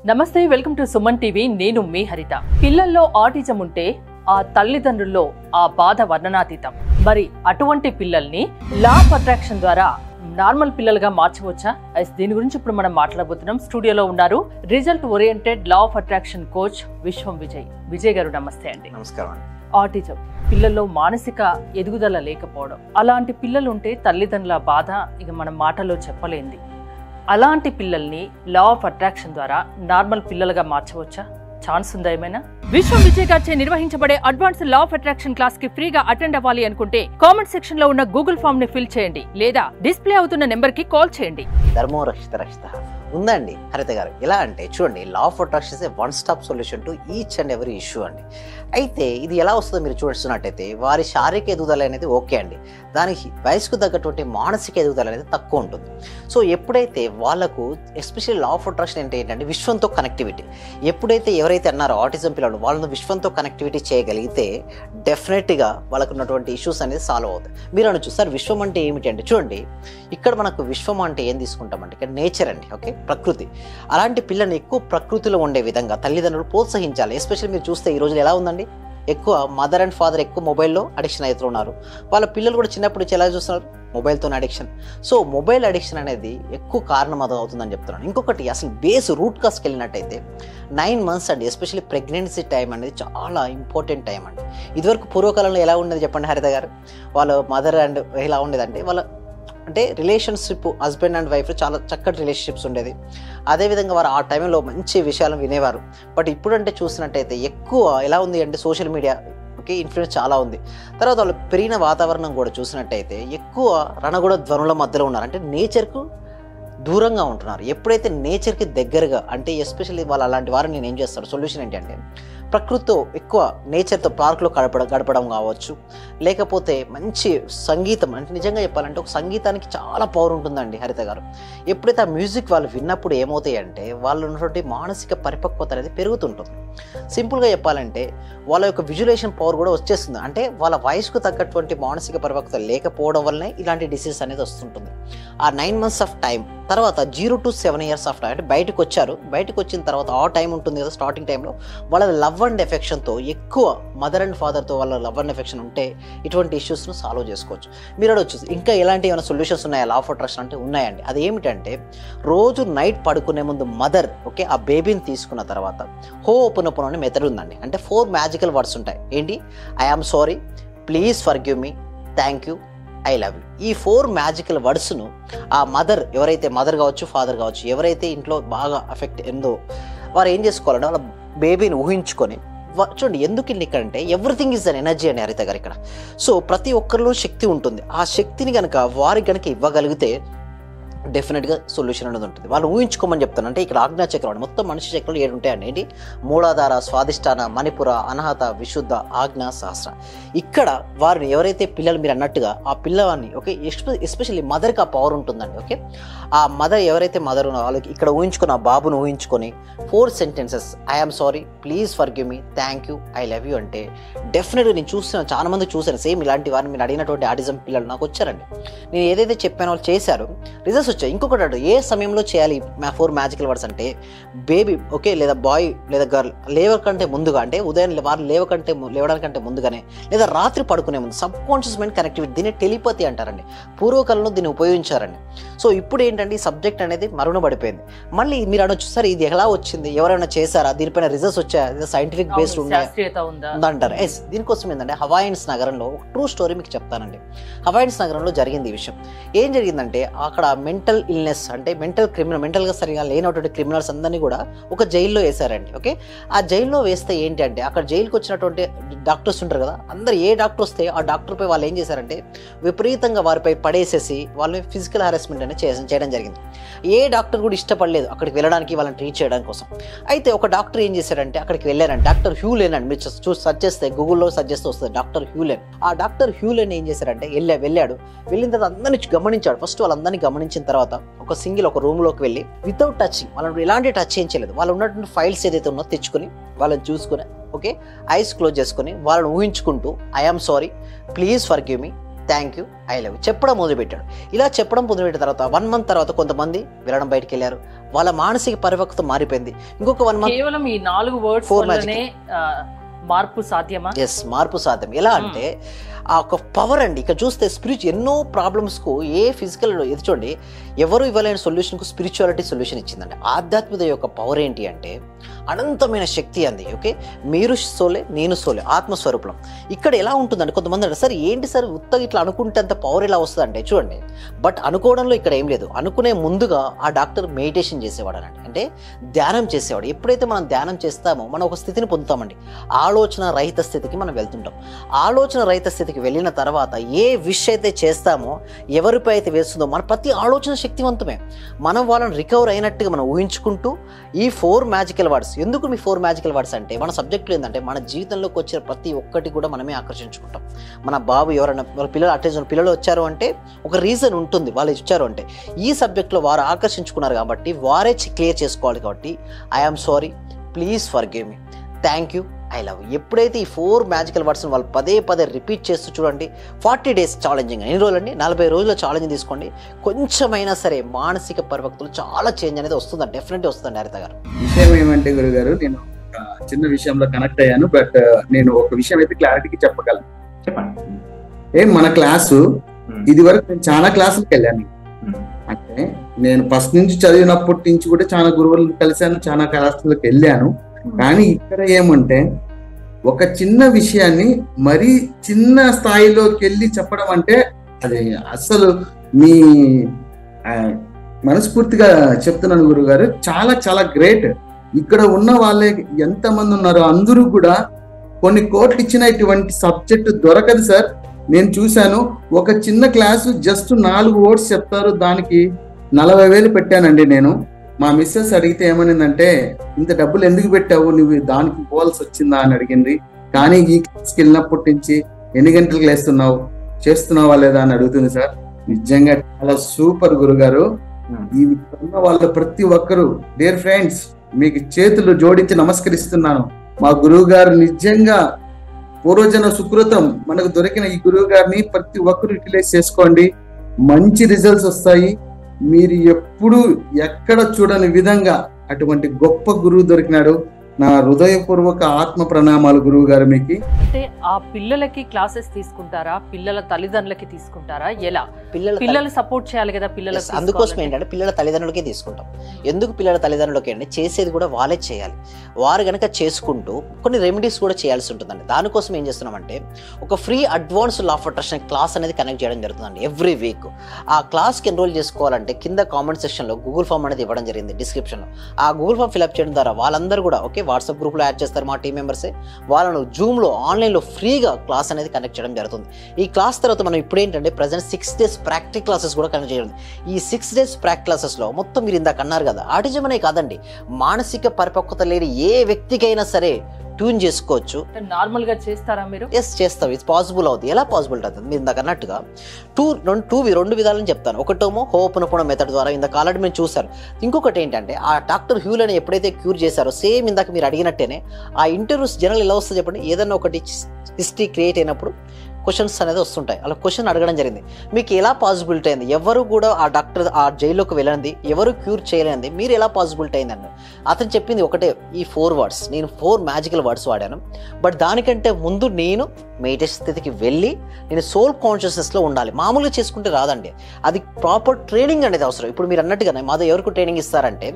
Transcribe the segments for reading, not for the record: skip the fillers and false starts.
నమస్తే, welcome to Suman TV. నేను మీ హరిత. పిల్లల్లో ఆటిజం ఉంటే ఆ తల్లిదండ్రుల్లో ఆ బాధ వర్ణనాతీతం. మరి అటువంటి పిల్లల్ని లా ఆఫ్ అట్రాక్షన్ ద్వారా నార్మల్ పిల్లలుగా మార్చవచ్చా? దీని గురించి ఇప్పుడు మనం మాట్లాడబోతున్నాం. స్టూడియోలో ఉన్నారు result oriented law of attraction coach విశ్వం విజయ్ గారు. నమస్తే అండి. నమస్కారం అండి. ఆటిజం పిల్లల్లో మానసిక ఎదుగుదల లేకపోవడం, అలాంటి పిల్లలు ఉంటే తల్లిదండ్రుల బాధ ఇక మనం మాటల్లో చెప్పలేంది. అలాంటి పిల్లల్ని లా ఆఫ్ అట్రాక్షన్ ద్వారా నార్మల్ పిల్లలుగా మార్చవచ్చా? ఛాన్స్ ఉందా ఏమైనా? విశ్వం విజయ్ గారిచే నిర్వహించబడే advance law of attraction class కి ఫ్రీగా అటెండ్ అవ్వాలి అనుకుంటే కామెంట్ సెక్షన్ లో ఉన్న గూగుల్ ఫామ్ ని ఫిల్ చేయండి, లేదా డిస్ప్లే అవుతున్న నెంబర్ కి కాల్ చేయండి. ధర్మో రక్షిత రక్షిత ఉందండి హరిత గారు. ఎలా అంటే చూడండి, law of attraction is a one stop solution to each and every issue అండి. అయితే ఇది ఎలా వస్తుందో మీరు చూస్తున్నట్టయితే వారి శారీరక ఎదుగుదల అనేది ఓకే అండి, దానికి వయసుకు తగ్గటువంటి మానసిక ఎదుగుదల అనేది తక్కువ ఉంటుంది. సో ఎప్పుడైతే వాళ్ళకు ఎస్పెషల్లీ లా ఆఫ్ అట్రాక్షన్ అంటే ఏంటంటే విశ్వంతో కనెక్టివిటీ. ఎప్పుడైతే ఎవరైతే అన్నారో ఆటిజం పిల్లలు వాళ్ళని విశ్వంతో కనెక్టివిటీ చేయగలిగితే డెఫినెట్గా వాళ్ళకు ఉన్నటువంటి ఇష్యూస్ అనేది సాల్వ్ అవుతాయి. మీరు అనొచ్చు, సార్ విశ్వం అంటే ఏమిటి అంటే, చూడండి ఇక్కడ మనకు విశ్వం అంటే ఏం తీసుకుంటామంటే ఇక్కడ నేచర్ అండి, ఓకే, ప్రకృతి. అలాంటి పిల్లల్ని ఎక్కువ ప్రకృతిలో ఉండే విధంగా తల్లిదండ్రులు ప్రోత్సహించాలి. ఎస్పెషల్లీ మీరు చూస్తే ఈ రోజులు ఎలా ఉందండి, ఎక్కువ మదర్ అండ్ ఫాదర్ ఎక్కువ మొబైల్లో అడిక్షన్ అవుతున్నారు. వాళ్ళ పిల్లలు కూడా చిన్నప్పటి నుంచి ఎలా చూస్తున్నారు, మొబైల్తో అడిక్షన్. సో మొబైల్ అడిక్షన్ అనేది ఎక్కువ కారణం అవుతుందని చెప్తున్నాను. ఇంకొకటి అసలు బేస్ రూట్ కాస్కి వెళ్ళినట్టయితే 9 months అండి, ఎస్పెషల్లీ ప్రెగ్నెన్సీ టైం అనేది చాలా ఇంపార్టెంట్ టైం అండి. ఇదివరకు పూర్వకాలంలో ఎలా ఉండేది చెప్పండి హరిత గారు? వాళ్ళ మదర్ అండ్ ఎలా ఉండేదంటే వాళ్ళ అంటే రిలేషన్షిప్ హస్బెండ్ అండ్ వైఫ్ చాలా చక్కటి రిలేషన్షిప్స్ ఉండేది. అదేవిధంగా వారు ఆ టైంలో మంచి విషయాలను వినేవారు. బట్ ఇప్పుడంటే చూసినట్టయితే ఎక్కువ ఎలా ఉంది అంటే సోషల్ మీడియా ఓకే ఇన్ఫ్లుయెన్స్ చాలా ఉంది. తర్వాత వాళ్ళు పెరిగిన వాతావరణం కూడా చూసినట్టయితే ఎక్కువ రణగుడ ధ్వనుల మధ్యలో ఉన్నారు, అంటే నేచర్కు దూరంగా ఉంటున్నారు. ఎప్పుడైతే నేచర్కి దగ్గరగా అంటే ఎస్పెషల్లీ వాళ్ళు అలాంటి వారు నేను ఏం చేస్తాను, సొల్యూషన్ ఏంటంటే ప్రకృతితో ఎక్కువ నేచర్తో పార్క్లో గడపడం కావచ్చు, లేకపోతే మంచి సంగీతం. అంటే నిజంగా చెప్పాలంటే ఒక సంగీతానికి చాలా పవర్ ఉంటుందండి హరిత గారు. ఎప్పుడైతే ఆ మ్యూజిక్ వాళ్ళు విన్నప్పుడు ఏమవుతాయి అంటే వాళ్ళు ఉన్నటువంటి మానసిక పరిపక్వత అనేది పెరుగుతుంటుంది. సింపుల్గా చెప్పాలంటే వాళ్ళ యొక్క విజువలైజేషన్ పవర్ కూడా వచ్చేస్తుంది. అంటే వాళ్ళ వయసుకు తగ్గటువంటి మానసిక పరిపక్వత లేకపోవడం వల్లనే ఇలాంటి డిసీజ్ అనేది వస్తుంటుంది. ఆ 9 months ఆఫ్ టైం తర్వాత 0 to 7 years ఆఫ్ టైం అంటే బయటకు వచ్చారు. బయటకు వచ్చిన తర్వాత ఆ టైం ఉంటుంది కదా, స్టార్టింగ్ టైంలో వాళ్ళ లవ్ అండ్ ఎఫెక్షన్తో ఎక్కువ మదర్ అండ్ ఫాదర్తో వాళ్ళ లవ్ అండ్ ఎఫెక్షన్ ఉంటే ఇటువంటి ఇష్యూస్ను సాల్వ్ చేసుకోవచ్చు. మీరు అడగచ్చు, ఇంకా ఎలాంటి ఏమైనా సొల్యూషన్స్ ఉన్నాయా లా ఆఫ్ అట్రాక్షన్ అంటే? ఉన్నాయండి. అది ఏమిటంటే రోజు నైట్ పడుకునే ముందు మదర్ ఓకే ఆ బేబీని తీసుకున్న తర్వాత హోపోనోపోనో అనే మెథడ్ ఉందండి. అంటే 4 మ్యాజికల్ వర్డ్స్ ఉంటాయి. ఏంటి? I am sorry, please forgive me, thank you, I love you. ఈ 4 మ్యాజికల్ వర్డ్స్ను ఆ మదర్ ఎవరైతే మదర్ కావచ్చు ఫాదర్ కావచ్చు ఎవరైతే ఇంట్లో బాగా అఫెక్ట్ ఎందో వారు ఏం చేసుకోవాలంటే వాళ్ళ బేబీని ఊహించుకొని చూడండి. ఎందుకు ఇక్కడ అంటే ఎవ్రీథింగ్ ఈజ్ అన్ ఎనర్జీ అని హరిత గారు ఇక్కడ. సో ప్రతి ఒక్కరిలో శక్తి ఉంటుంది. ఆ శక్తిని కనుక వారికి కనుక ఇవ్వగలిగితే డెఫినెట్గా సొల్యూషన్ అనేది ఉంటుంది. వాళ్ళు ఊహించుకోమని చెప్తాను. అంటే ఇక్కడ ఆజ్ఞా చక్రం అండి, మొత్తం మనిషి చక్రాలు 7 ఉంటాయండి. ఏంటి? మూలాధార, స్వాదిష్టాన, మణిపుర, అనాహత, విశుద్ధ, ఆజ్ఞ, సహస్ర. ఇక్కడ వారిని ఎవరైతే పిల్లలు మీరు అన్నట్టుగా ఆ పిల్లవాడిని ఓకే ఎస్పెషల్లీ మదర్కి ఆ పవర్ ఉంటుందండి. ఓకే ఆ మదర్ ఎవరైతే మదర్ ఉన్నో వాళ్ళకి ఇక్కడ ఊహించుకొని ఆ బాబును ఊహించుకొని 4 sentences I am sorry, please forgive me, thank you, I love you అంటే డెఫినెట్గా నేను చూస్తున్నాను, చాలా మంది చూశాను సేమ్ ఇలాంటి వారిని. మీరు అడిగినటువంటి ఆటిజం పిల్లలు నాకు వచ్చారండి. నేను ఏదైతే చెప్పానో వాళ్ళు చేశారు, రిజల్ట్స్ వచ్చాయి. ఇంకొకటి అడు ఏ సమయంలో చేయాలి 4 మ్యాజికల్ వర్డ్స్ అంటే బేబీ ఓకే లేదా బాయ్ లేదా గర్ల్ లేవకంటే ముందుగా, అంటే ఉదయం వారు లేవడానికంటే ముందుగానే లేదా రాత్రి పడుకునే ముందు సబ్ కాన్షియస్ మైండ్ కనెక్టివిటీ, దీన్ని టెలిపతి అంటారండి. పూర్వకాలంలో దీన్ని ఉపయోగించారండి. సో ఇప్పుడు ఏంటంటే ఈ సబ్జెక్ట్ అనేది మరుగునబడిపోయింది. మళ్ళీ మీరు అనొచ్చు, సార్ ఇది ఎలా వచ్చింది, ఎవరైనా చేశారా, దీనిపైన రిజల్ట్స్ వచ్చాయా, సైంటిఫిక్ బేస్డ్ ఉందంటారు. ఎస్, దీనికోసం ఏంటంటే హవాయిన్స్ నగరంలో ఒక ట్రూ స్టోరీ మీకు చెప్తానండి. హవాయిన్స్ నగరంలో జరిగింది ఈ విషయం. ఏం జరిగిందంటే అక్కడ మెంటల్ ఇల్నెస్ అంటే మెంటల్గా సరిగా లేనటువంటి క్రిమినల్స్ అందరినీ కూడా ఒక జైల్లో వేశారండి. ఓకే ఆ జైల్లో వేస్తే ఏంటి అంటే అక్కడ జైలుకి వచ్చినటువంటి డాక్టర్స్ ఉంటారు కదా, అందరు ఏ డాక్టర్ వస్తే ఆ డాక్టర్పై వాళ్ళు ఏం చేశారంటే విపరీతంగా వారిపై పడేసేసి వాళ్ళని ఫిజికల్ హారాస్మెంట్ అనేది చేయడం జరిగింది. ఏ డాక్టర్ కూడా ఇష్టపడలేదు అక్కడికి వెళ్ళడానికి, వాళ్ళని ట్రీట్ చేయడం కోసం. అయితే ఒక డాక్టర్ ఏం చేశారంటే అక్కడికి వెళ్ళారండి. డాక్టర్ హ్యూలెన్ అండి, మీరు సర్చ్ చేస్తే గూగుల్లో సర్చ్ చేస్తే వస్తుంది డాక్టర్ హ్యూలెన్. ఆ డాక్టర్ హ్యూలెన్ ఏం చేశారంటే వెళ్ళిన తర్వాత అందరినీ గమనించాడు. ఫస్ట్ వాళ్ళందరినీ గమనించిన తర్వాత ఒక రూమ్లోకి వెళ్ళి వితౌట్ టచింగ్, వాళ్ళని ఎలాంటి టచ్ చేయించలేదు, వాళ్ళు ఉన్నటువంటి ఫైల్స్ ఏదైతే ఉన్నో తెచ్చుకొని వాళ్ళని చూసుకుని ఓకే ఐస్ క్లోజ్ చేసుకొని వాళ్ళని ఊహించుకుంటూ I am sorry, please forgive me, thank you, I love you చెప్పడం మొదలుపెట్టాడు. ఇలా చెప్పడం మొదలుపెట్టిన తర్వాత 1 month తర్వాత కొంతమంది వినడం బయటకు వెళ్ళారు, వాళ్ళ మానసిక పరిపక్వత మారిపోయింది. ఇంకొక 1 month కేవలం ఈ 4 వర్డ్స్ వల్లనే మార్పు సాధ్యమా? ఎస్, మార్పు సాధ్యం. ఎలా అంటే ఆ ఒక పవర్ అండి. ఇక్కడ చూస్తే ఎన్నో ప్రాబ్లమ్స్కు ఏ ఫిజికల్ ఇది చూడండి, ఎవరు ఇవ్వలేని సొల్యూషన్కు స్పిరిచువాలిటీ సొల్యూషన్ ఇచ్చిందండి. ఆధ్యాత్మికత యొక్క పవర్ ఏంటి అంటే అనంతమైన శక్తి అంది. ఓకే, మీరు సోలే, నేను సోలే, ఆత్మస్వరూపం. ఇక్కడ ఎలా ఉంటుందండి, కొంతమంది అంటే సార్ ఏంటి సార్ ఉత్తగా ఇట్లా అనుకుంటే అంత పవర్ ఎలా వస్తుంది అంటే చూడండి, బట్ అనుకోవడంలో ఇక్కడ ఏం లేదు. అనుకునే ముందుగా ఆ డాక్టర్ మెడిటేషన్ చేసేవాడు అనండి, అంటే ధ్యానం చేసేవాడు. ఎప్పుడైతే మనం ధ్యానం చేస్తామో మనం ఒక స్థితిని పొందుతామండి, ఆలోచన రహిత స్థితికి మనం వెళ్తుంటాం. ఆలోచన రహిత స్థితికి వెళ్ళిన తర్వాత ఏ విష్ అయితే చేస్తామో, ఎవరిపై అయితే వేస్తుందో మన ప్రతి ఆలోచన శక్తివంతమే. మనం వాళ్ళని రికవర్ అయినట్టుగా మనం ఊహించుకుంటూ ఈ 4 మ్యాజికల్ వర్డ్స్. ఎందుకు మీ 4 మ్యాజికల్ వర్డ్స్ అంటే మన సబ్జెక్టులు ఏంటంటే మన జీవితంలోకి వచ్చిన ప్రతి ఒక్కటి కూడా మనమే ఆకర్షించుకుంటాం. మన బాబు ఎవరైనా వాళ్ళ పిల్లలు అటెన్షన్ పిల్లలు వచ్చారు అంటే ఒక రీజన్ ఉంటుంది, వాళ్ళు ఇచ్చారు అంటే ఈ సబ్జెక్ట్లో వారు ఆకర్షించుకున్నారు కాబట్టి వారే క్లియర్ చేసుకోవాలి. కాబట్టి I'm sorry, please forgive me, thank you, I love. ఎప్పుడైతే ఈ 4 మ్యాజికల్ వర్డ్స్ని వాళ్ళు పదే రిపీట్ చేస్తూ చూడండి, 40 days ఛాలెంజింగ్. ఎన్ని రోజులు అండి? 40 రోజుల ఛాలెంజ్ తీసుకోండి. కొంచెమైనా సరే మానసిక పరిపక్వతలు చాలా చేంజ్ అనేది వస్తుందండి, డెఫినెట్గా వస్తుందండి. హరిత గారు, విషయం ఏమంటే గురుగారు, నేను చిన్న విషయంలో కనెక్ట్ అయ్యాను, బట్ నేను ఒక విషయం అయితే క్లారిటీకి చెప్పగలను. చెప్పండి. మన క్లాసు ఇది వరకు నేను చాలా క్లాసులకు వెళ్ళాను. అంటే నేను ఫస్ట్ నుంచి చదివినప్పటి నుంచి కూడా చాలా గురువులను కలిశాను, చాలా క్లాసులకు వెళ్ళాను. కానీ ఇక్కడ ఏమంటే ఒక చిన్న విషయాన్ని మరీ చిన్న స్థాయిలోకి వెళ్ళి చెప్పడం అంటే అది అసలు మీ మనస్ఫూర్తిగా చెప్తున్నాను గురుగారు, చాలా చాలా గ్రేట్. ఇక్కడ ఉన్న వాళ్ళే ఎంతమంది ఉన్నారో అందరూ కూడా కొన్ని కోట్లు ఇచ్చిన ఇటువంటి సబ్జెక్ట్ దొరకదు సార్. నేను చూశాను, ఒక చిన్న క్లాసు జస్ట్ 4 words చెప్తారు, దానికి 40,000 పెట్టానండి నేను. మా మిస్సెస్ అడిగితే ఏమనిందంటే, ఇంత డబ్బులు ఎందుకు పెట్టావు, నువ్వు దానికి పోవాల్సి వచ్చిందా అని అడిగింది. కానీ ఈ క్లాస్కి వెళ్ళినప్పటి నుంచి ఎన్ని గంటలకు లేస్తున్నావు, చేస్తున్నావా లేదా అని అడుగుతుంది సార్. నిజంగా చాలా సూపర్ గురుగారు. ఈ ఉన్న వాళ్ళ ప్రతి ఒక్కరు డియర్ ఫ్రెండ్స్ మీకు చేతులు జోడించి నమస్కరిస్తున్నాను. మా గురువు గారు నిజంగా పూర్వజన సుకృతం, మనకు దొరికిన ఈ గురువు గారిని ప్రతి ఒక్కరు యూటిలైజ్ చేసుకోండి, మంచి రిజల్ట్స్ వస్తాయి. మీరు ఎప్పుడు ఎక్కడ చూడని విధంగా అటువంటి గొప్ప గురువు దొరికినాడు. నా హృదయపూర్వక ఆత్మ ప్రణామాలు గురువు గారు మీకు. అంటే ఆ పిల్లలకి క్లాసెస్ తీసుకుంటారా, పిల్లల తల్లిదండ్రులకి తీసుకుంటారా, ఎలా? పిల్లలు సపోర్ట్ చేయాలి కదా పిల్లలకు. అందుకోసం ఏంటంటే పిల్లల తల్లిదండ్రులకే తీసుకుంటాం. ఎందుకు పిల్లల తల్లిదండ్రులకి అంటే చేసేది కూడా వాళ్ళే చేయాలి. వారు కనుక చేసుకుంటూ కొన్ని రెమెడీస్ కూడా చేయాల్సి ఉంటుందండి. దానికోసం ఏం చేస్తున్నామంటే ఒక free advance law of attraction class అనేది కనెక్ట్ చేయడం జరుగుతుందండి ఎవ్రీ వీక్. ఆ క్లాస్కి ఎన్రోల్ చేసుకోవాలంటే కింద కామెంట్ సెక్షన్లో గూగుల్ ఫామ్ అనేది ఇవ్వడం జరిగింది డిస్క్రిప్షన్లో. ఆ గూగుల్ ఫామ్ ఫిల్అప్ చేయడం ద్వారా వాళ్ళందరూ కూడా ఓకే వాట్సాప్ గ్రూప్లో యాడ్ చేస్తారు మా టీం మెంబర్సే. వాళ్ళను జూమ్లో ఆన్లైన్లో ఫ్రీగా క్లాస్ అనేది కనెక్ట్ చేయడం జరుగుతుంది. ఈ క్లాస్ తర్వాత మనం ఇప్పుడు ఏంటంటే ప్రజెంట్ 6 days ప్రాక్టికల్ క్లాసెస్ కూడా కనెక్ట్ చేయడం. ఈ 6 days ప్రాక్టికల్ క్లాసెస్లో మొత్తం మీరు ఇందాక అన్నారు కదా, ఆటిజం అనే కాదండి, మానసిక పరిపక్వత లేని ఏ వ్యక్తికైనా సరే ట్యూన్ చేసుకోవచ్చు. నార్మల్ గా చేస్తారా మీరు? ఎస్ చేస్తాం, ఇది పాసిబుల్ అవుతుంది. ఎలా పాసిబుల్ అవుతుంది మీరు ఇందాక అన్నట్టుగా రెండు విధాలని చెప్తాను. ఒకటేమో హోపనపోన మెథడ్ ద్వారా ఇందాక ఆల్రెడీ మేము చూసారు. ఇంకొకటి ఏంటంటే ఆ డాక్టర్ హ్యూలని ఎప్పుడైతే క్యూర్ చేశారో సేమ్ ఇందాక మీరు అడిగినట్టేనే ఆ ఇంటర్వ్యూస్ జనరల్ ఎలా వస్తుంది చెప్పండి, ఏదన్నా ఒకటి హిస్టరీ క్రియేట్ అయినప్పుడు క్వశ్చన్స్ అనేది వస్తుంటాయి. అలా క్వశ్చన్ అడగడం జరిగింది, మీకు ఎలా పాసిబిలిటీ అయింది, ఎవరు కూడా ఆ డాక్టర్ ఆ జైల్లోకి వెళ్ళండి, ఎవరు క్యూర్ చేయలేంది, మీరు ఎలా పాసిబిలిటీ అయింది అన్న అతను చెప్పింది ఒకటే, ఈ 4 words. నేను 4 మ్యాజికల్ వర్డ్స్ వాడాను. బట్ దానికంటే ముందు నేను మెడిటేషన్ స్థితికి వెళ్ళి నేను సోల్ కాన్షియస్నెస్లో ఉండాలి. మామూలుగా చేసుకుంటే రాదండి, అది ప్రాపర్ ట్రైనింగ్ అనేది అవసరం. ఇప్పుడు మీరు అన్నట్టుగానే మాతో ఎవరికి ట్రైనింగ్ ఇస్తారంటే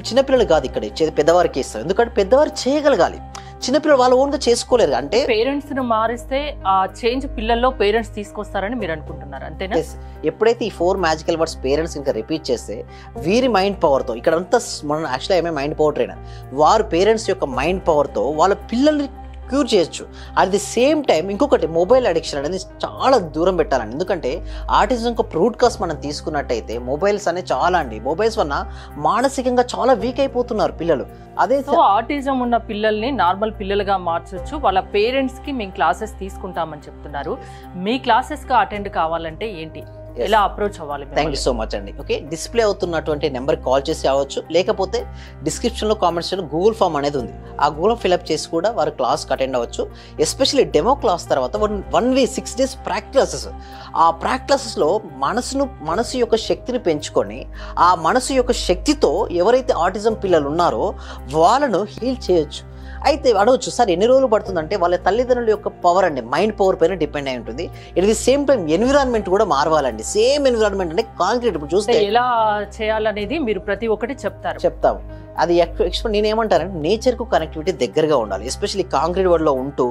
చిన్నపిల్లలు కాదు ఇక్కడ ఇచ్చేది, పెద్దవారికి ఇస్తారు. ఎందుకంటే పెద్దవారు చేయగలగాలి, చిన్నపిల్లలు వాళ్ళు ఓన్గా చేసుకోలేరు. అంటే పేరెంట్స్ ను మారిస్తే ఆ చేంజ్ పిల్లల్లో పేరెంట్స్ తీసుకొస్తారని మీరు అనుకుంటున్నారు అంతేనా? ఎప్పుడైతే ఈ 4 మ్యాజికల్ వర్డ్స్ పేరెంట్స్ ఇంకా రిపీట్ చేస్తే వీరి మైండ్ పవర్తో, ఇక్కడ అంతా మనం యాక్చువల్గా ఏమే మైండ్ పవర్ ట్రైనర్, వారు పేరెంట్స్ యొక్క మైండ్ పవర్తో వాళ్ళ పిల్లల్ని క్యూర్ చేయొచ్చు. అట్ ది సేమ్ టైం ఇంకొకటి మొబైల్ అడిక్షన్ అనేది చాలా దూరం పెట్టాలండి. ఎందుకంటే ఆటిజం ఒక రూట్ కాస్ మనం తీసుకున్నట్టయితే మొబైల్స్ అనేది చాలా అండి, మొబైల్స్ వల్ల మానసికంగా చాలా వీక్ అయిపోతున్నారు పిల్లలు. అదే ఆటిజం ఉన్న పిల్లల్ని నార్మల్ పిల్లలుగా మార్చొచ్చు. వాళ్ళ పేరెంట్స్ కి మేము క్లాసెస్ తీసుకుంటామని చెప్తున్నారు. మీ క్లాసెస్ కి అటెండ్ కావాలంటే ఏంటి? ఎలా అప్రోచ్ అవ్వాలి? థ్యాంక్ యూ సో మచ్ అండి. ఓకే, డిస్ప్లే అవుతున్నటువంటి నెంబర్ కాల్ చేసి అవ్వచ్చు, లేకపోతే డిస్క్రిప్షన్లో కామెంట్స్లో గూగుల్ ఫామ్ అనేది ఉంది, ఆ గూగుల్ ఫిల్అప్ చేసి కూడా వారు క్లాస్కి అటెండ్ అవ్వచ్చు. ఎస్పెషల్లీ డెమో క్లాస్ తర్వాత 1 వీక్ 6 days ప్రాక్టీసెస్. ఆ ప్రాక్టీసెస్లో మనసు యొక్క శక్తిని పెంచుకొని ఆ మనసు యొక్క శక్తితో ఎవరైతే ఆటిజం పిల్లలు ఉన్నారో వాళ్ళను హీల్ చేయొచ్చు. అయితే అడవచ్చు, సార్ ఎన్ని రోజులు పడుతుందంటే వాళ్ళ తల్లిదండ్రుల యొక్క పవర్ అండి, మైండ్ పవర్ పైన డిపెండ్ అయి ఉంటుంది. It the same time environment కూడా మారవాలండి. సేమ్ ఎన్విరాన్మెంట్ అంటే కాంక్రీట్. ఇప్పుడు చూస్తే ఎలా చేయాలనేది మీరు ప్రతి ఒక్కటి చెప్తాము. అది నేనేమంటానంటే నేచర్కు కనెక్టివిటీ దగ్గరగా ఉండాలి. ఎస్పెషల్లీ కాంక్రీట్ వరల్డ్లో ఉంటూ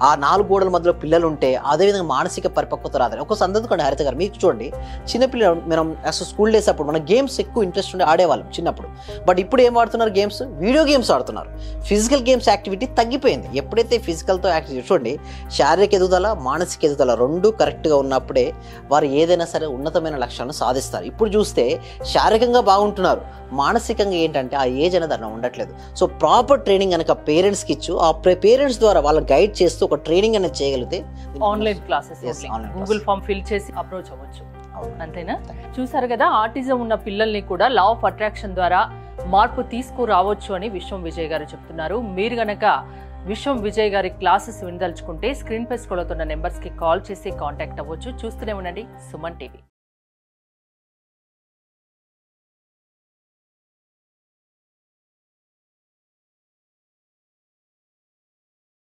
ఆ 4 గోడల మధ్యలో పిల్లలు ఉంటే అదేవిధంగా మానసిక పరిపక్వత రాదని ఒక సందర్భం హరిత గారు మీకు చూడండి, చిన్నపిల్లలు మనం అసలు స్కూల్ డేస్ అప్పుడు మన గేమ్స్ ఎక్కువ ఇంట్రెస్ట్ ఉండి ఆడేవాళ్ళం చిన్నప్పుడు. బట్ ఇప్పుడు ఏం ఆడుతున్నారు? గేమ్స్, వీడియో గేమ్స్ ఆడుతున్నారు. ఫిజికల్ గేమ్స్ యాక్టివిటీ తగ్గిపోయింది. ఎప్పుడైతే ఫిజికల్తో యాక్టివిటీ చూడండి, శారీరక ఎదుగుదల మానసిక ఎదుగుదల 2 కరెక్ట్గా ఉన్నప్పుడే వారు ఏదైనా సరే ఉన్నతమైన లక్ష్యాలను సాధిస్తారు. ఇప్పుడు చూస్తే శారీరకంగా బాగుంటున్నారు, మానసికంగా ఏంటంటే ఆ ఏజ్ అనేది అలా ఉండట్లేదు. సో ప్రాపర్ ట్రైనింగ్ కనుక పేరెంట్స్కి ఇచ్చు, ఆ పేరెంట్స్ ద్వారా వాళ్ళని గైడ్ చేస్తూ ఒక ట్రైనింగ్ అనేది చేయగలిగితే online classes Google form fill చేసి అప్రోచ్ అవ్వచ్చు. అంతేనా? చూసారు కదా, ఆటిజం ఉన్న పిల్లల్ని కూడా లా ఆఫ్ అట్రాక్షన్ ద్వారా మార్పు తీసుకురావచ్చు అని విశ్వం విజయ్ గారు చెప్తున్నారు. మీరు గనక విశ్వం విజయ్ గారి క్లాసెస్ వినదలుచుకుంటే స్క్రీన్ పై స్క్రోల్ అవుతున్న నెంబర్స్ కి కాల్ చేసి కాంటాక్ట్ అవ్వచ్చు. చూస్తూనే ఉండండి సుమన్ టీవీ.